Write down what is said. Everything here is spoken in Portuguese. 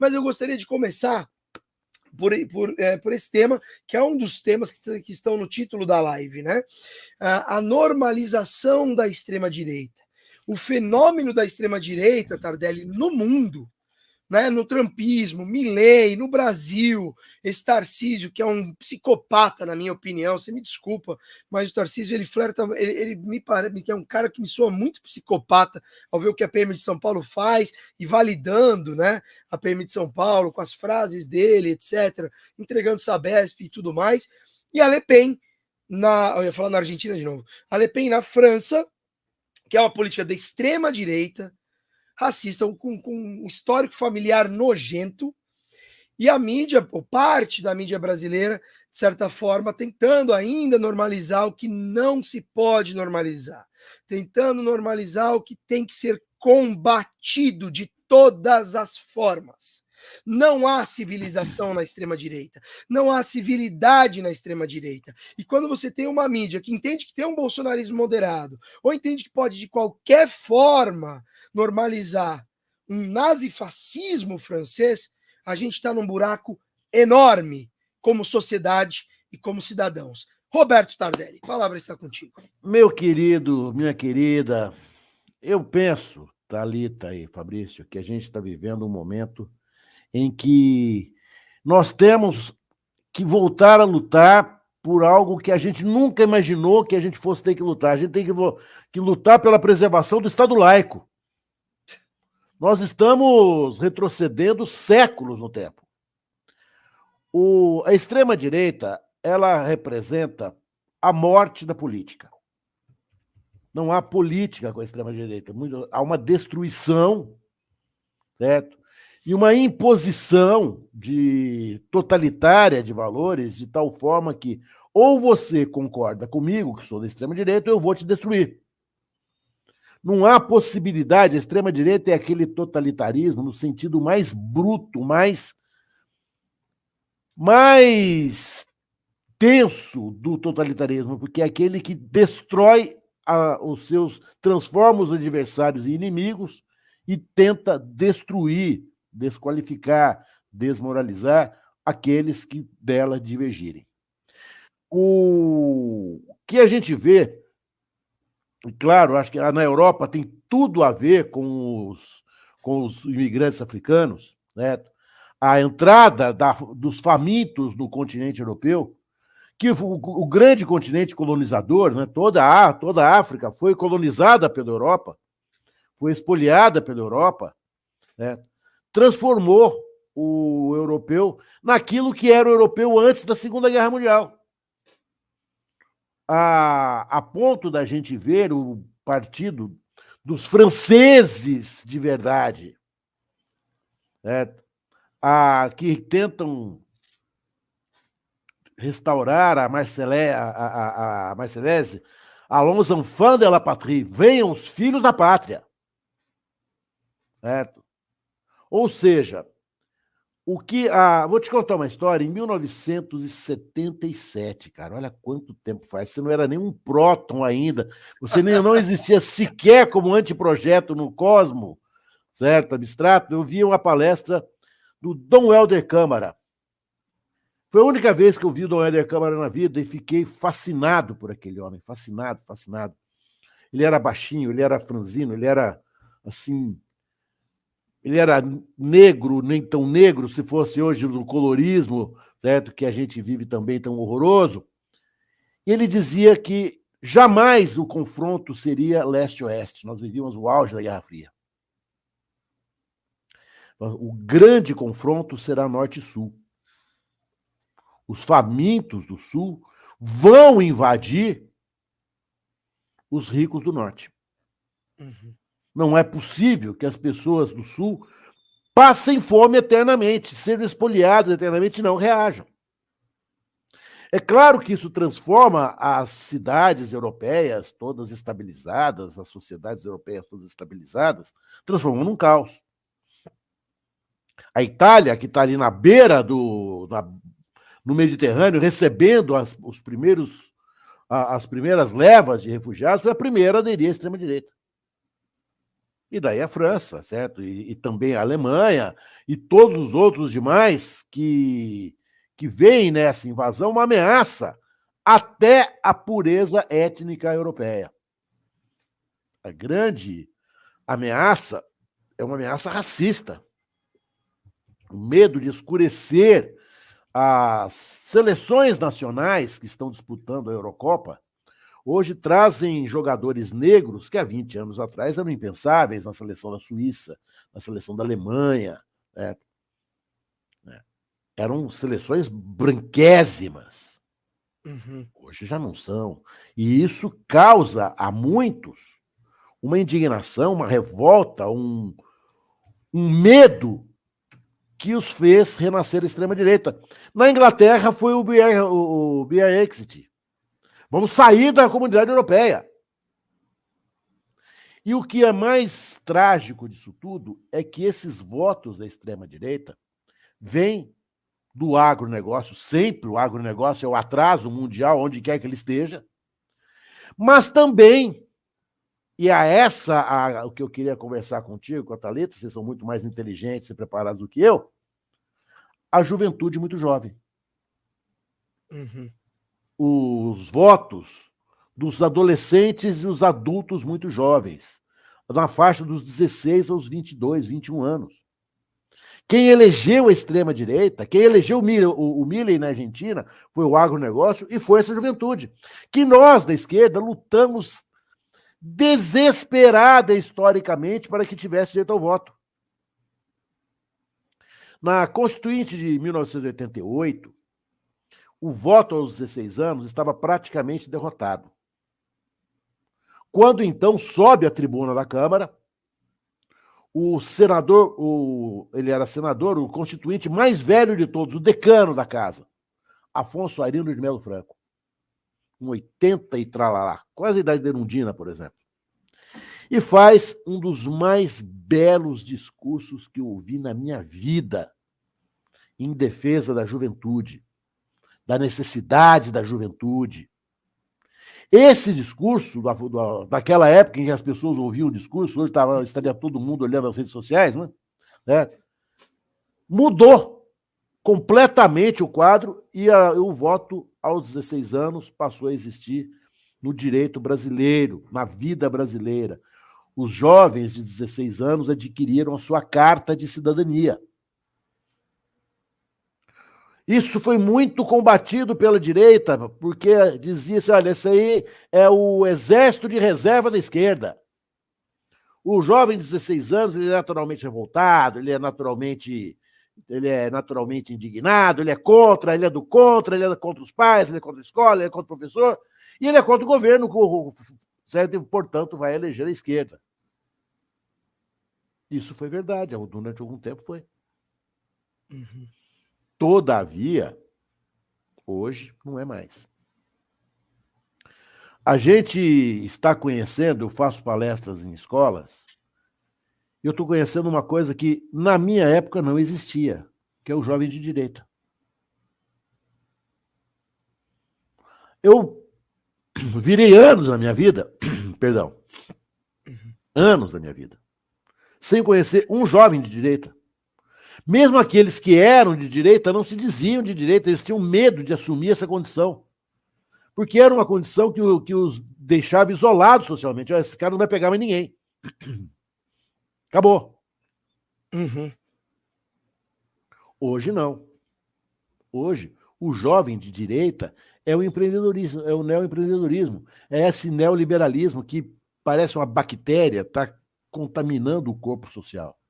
Mas eu gostaria de começar por esse tema, que é um dos temas que estão no título da live, né? A normalização da extrema-direita. O fenômeno da extrema-direita, Tardelli, no mundo, né, no trumpismo, Milei, no Brasil, esse Tarcísio, que é um psicopata, na minha opinião, você me desculpa, mas o Tarcísio, ele flerta, ele me parece que é um cara que me soa muito psicopata ao ver o que a PM de São Paulo faz e validando, né, a PM de São Paulo com as frases dele, etc., entregando Sabesp e tudo mais, e a Le Pen, eu ia falar na Argentina de novo, a Le Pen na França, que é uma política da extrema-direita, racista, com um histórico familiar nojento, e a mídia, ou parte da mídia brasileira, de certa forma, tentando ainda normalizar o que não se pode normalizar, tentando normalizar o que tem que ser combatido de todas as formas. Não há civilização na extrema-direita, não há civilidade na extrema-direita. E quando você tem uma mídia que entende que tem um bolsonarismo moderado, ou entende que pode, de qualquer forma, normalizar um nazifascismo francês, a gente está num buraco enorme como sociedade e como cidadãos. Roberto Tardelli, a palavra está contigo. Meu querido, minha querida, eu penso, Thalita e Fabrício, que a gente está vivendo um momento em que nós temos que voltar a lutar por algo que a gente nunca imaginou que a gente fosse ter que lutar. A gente tem que lutar pela preservação do Estado laico. Nós estamos retrocedendo séculos no tempo. A extrema-direita, ela representa a morte da política. Não há política com a extrema-direita. Há uma destruição, certo? E uma imposição totalitária de valores, de tal forma que ou você concorda comigo, que sou da extrema-direita, ou eu vou te destruir. Não há possibilidade. A extrema-direita é aquele totalitarismo no sentido mais bruto, mais tenso do totalitarismo, porque é aquele que destrói transforma os adversários em inimigos e tenta destruir, desqualificar, desmoralizar aqueles que dela divergirem. O que a gente vê, e claro, acho que na Europa tem tudo a ver com os imigrantes africanos, né? A entrada dos famintos no continente europeu, que o grande continente colonizador, né? Toda a África foi colonizada pela Europa, foi expoliada pela Europa, né? Transformou o europeu naquilo que era o europeu antes da Segunda Guerra Mundial. A ponto da gente ver o partido dos franceses de verdade, né? Que tentam restaurar a Marseillaise, allons enfants de la patrie, venham os filhos da pátria. Certo? Ou seja, vou te contar uma história. Em 1977, cara, olha quanto tempo faz. Você não era nem um próton ainda, você não existia sequer como anteprojeto no Cosmo, certo? Abstrato. Eu vi uma palestra do Dom Helder Câmara. Foi a única vez que eu vi o Dom Helder Câmara na vida e fiquei fascinado por aquele homem, fascinado. Ele era baixinho, ele era franzino, ele era assim... Ele era negro, nem tão negro, se fosse hoje no colorismo, certo? Que a gente vive também tão horroroso. E ele dizia que jamais o confronto seria leste-oeste. Nós vivíamos o auge da Guerra Fria. O grande confronto será norte-sul. Os famintos do sul vão invadir os ricos do norte. Uhum. Não é possível que as pessoas do sul passem fome eternamente, sejam espoliadas eternamente e não reajam. É claro que isso transforma as cidades europeias todas estabilizadas, as sociedades europeias todas estabilizadas, transforma num caos. A Itália, que está ali na beira no Mediterrâneo, recebendo as primeiras levas de refugiados, foi a primeira a aderir à extrema-direita. E daí a França, certo? E também a Alemanha e todos os outros demais que veem nessa invasão uma ameaça até a pureza étnica europeia. A grande ameaça é uma ameaça racista. O medo de escurecer as seleções nacionais que estão disputando a Eurocopa hoje trazem jogadores negros que há 20 anos atrás eram impensáveis na seleção da Suíça, na seleção da Alemanha. Né? Eram seleções branquésimas. Uhum. Hoje já não são. E isso causa a muitos uma indignação, uma revolta, um medo que os fez renascer a extrema-direita. Na Inglaterra foi o Brexit. Vamos sair da comunidade europeia. E o que é mais trágico disso tudo é que esses votos da extrema-direita vêm do agronegócio. Sempre o agronegócio é o atraso mundial, onde quer que ele esteja. Mas também, e o que eu queria conversar contigo, com a Thalita, vocês são muito mais inteligentes e preparados do que eu, a juventude muito jovem. Uhum. Os votos dos adolescentes e os adultos muito jovens, na faixa dos 16 aos 22, 21 anos. Quem elegeu a extrema-direita, quem elegeu o Milei na Argentina, foi o agronegócio e foi essa juventude. Que nós, da esquerda, lutamos desesperada historicamente para que tivesse direito ao voto. Na Constituinte de 1988, o voto aos 16 anos estava praticamente derrotado. Quando então sobe à tribuna da Câmara, o senador, ele era senador, o constituinte mais velho de todos, o decano da casa, Afonso Arinos de Melo Franco, com 80 e tralalá, quase a idade de Erundina, por exemplo. E faz um dos mais belos discursos que eu ouvi na minha vida em defesa da juventude, da necessidade da juventude. Esse discurso, daquela época em que as pessoas ouviam o discurso, hoje estaria todo mundo olhando as redes sociais, né? Mudou completamente o quadro e o voto aos 16 anos passou a existir no direito brasileiro, na vida brasileira. Os jovens de 16 anos adquiriram a sua carta de cidadania. Isso foi muito combatido pela direita, porque dizia-se, olha, esse aí é o exército de reserva da esquerda. O jovem de 16 anos, ele é naturalmente revoltado, ele é naturalmente indignado, ele é contra os pais, ele é contra a escola, ele é contra o professor, e ele é contra o governo, certo? E, portanto, vai eleger a esquerda. Isso foi verdade, durante algum tempo foi. Uhum. Todavia, hoje não é mais. A gente está conhecendo, eu faço palestras em escolas, e eu estou conhecendo uma coisa que na minha época não existia, que é o jovem de direita. Eu virei anos na minha vida, perdão, anos da minha vida, sem conhecer um jovem de direita. Mesmo aqueles que eram de direita não se diziam de direita, eles tinham medo de assumir essa condição. Porque era uma condição que os deixava isolados socialmente. Esse cara não vai pegar mais ninguém. Acabou. Uhum. Hoje não. Hoje, o jovem de direita é o empreendedorismo, é o neoempreendedorismo, é esse neoliberalismo que parece uma bactéria, está contaminando o corpo social.